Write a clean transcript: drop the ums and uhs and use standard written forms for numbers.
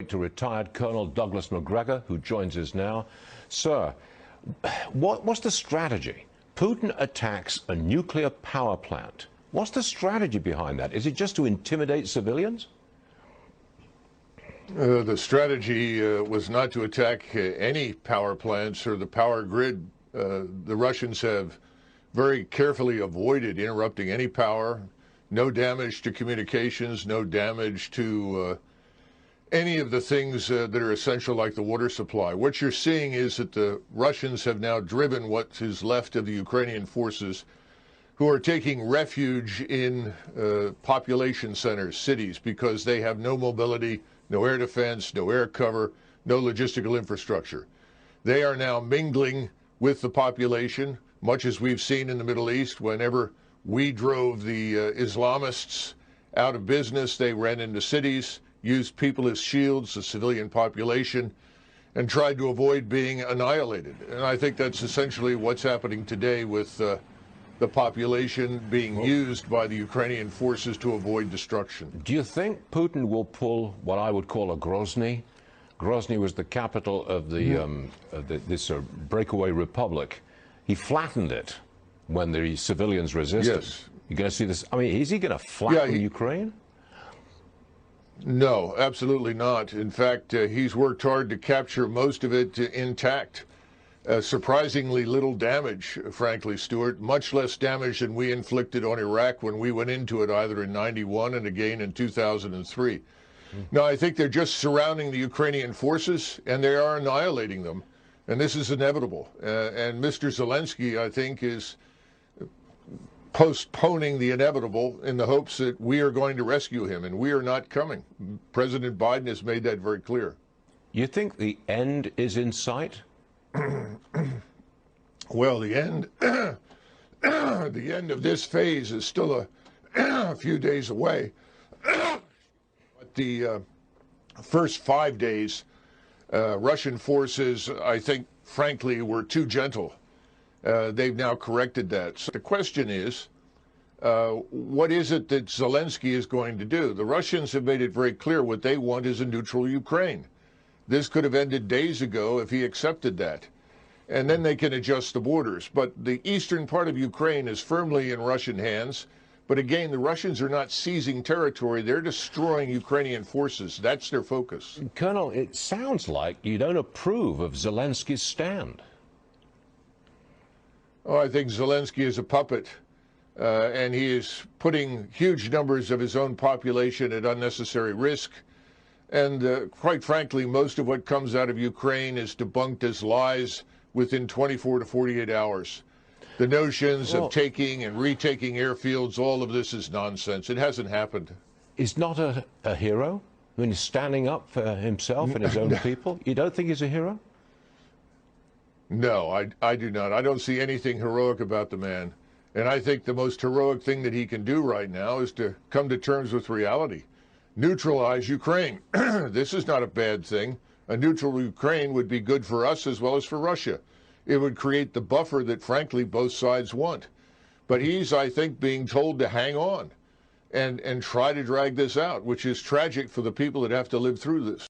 to retired Colonel Douglas Macgregor, who joins us now. Sir, what's the strategy? Putin attacks a nuclear power plant. What's the strategy behind that? Is it just to intimidate civilians? The strategy was not to attack any power plants or the power grid. The Russians have very carefully avoided interrupting any power. No damage to communications, no damage to any of the things that are essential, like the water supply. What you're seeing is that the Russians have now driven what is left of the Ukrainian forces, who are taking refuge in population centers, cities, because they have no mobility, no air defense, no air cover, no logistical infrastructure. They are now mingling with the population, much as we've seen in the Middle East. Whenever we drove the Islamists out of business, they ran into cities, used people as shields, the civilian population, and tried to avoid being annihilated. And I think that's essentially what's happening today with the population being used by the Ukrainian forces to avoid destruction. Do you think Putin will pull what I would call a Grozny? Grozny was the capital of this breakaway republic. He flattened it when the civilians resisted. Yes. You're going to see this. I mean, is he going to flatten Ukraine? No, absolutely not. In fact, he's worked hard to capture most of it intact. Surprisingly little damage, frankly, Stuart. Much less damage than we inflicted on Iraq when we went into it, either in '91 and again in 2003. Now, I think they're just surrounding the Ukrainian forces, and they are annihilating them. And this is inevitable. And Mr. Zelensky, I think, is postponing the inevitable in the hopes that we are going to rescue him, and we are not coming. President Biden has made that very clear. You think the end is in sight? Well, the end, the end of this phase is still a few days away. But the first 5 days, Russian forces, I think, frankly, were too gentle. They've now corrected that. So the question is, what is it that Zelensky is going to do? The Russians have made it very clear what they want is a neutral Ukraine. This could have ended days ago if he accepted that. And then they can adjust the borders. But the eastern part of Ukraine is firmly in Russian hands. But again, the Russians are not seizing territory. They're destroying Ukrainian forces. That's their focus. Colonel, it sounds like you don't approve of Zelensky's stand. Oh, I think Zelensky is a puppet. And he is putting huge numbers of his own population at unnecessary risk. And quite frankly, most of what comes out of Ukraine is debunked as lies within 24 to 48 hours. The notions of taking and retaking airfields, all of this is nonsense. It hasn't happened. He's not a hero? I mean, he's standing up for himself and his own people? You don't think he's a hero? No, I do not. I don't see anything heroic about the man. And I think the most heroic thing that he can do right now is to come to terms with reality. Neutralize Ukraine. This is not a bad thing. A neutral Ukraine would be good for us as well as for Russia. It would create the buffer that, frankly, both sides want. But he's, I think, being told to hang on and try to drag this out, which is tragic for the people that have to live through this.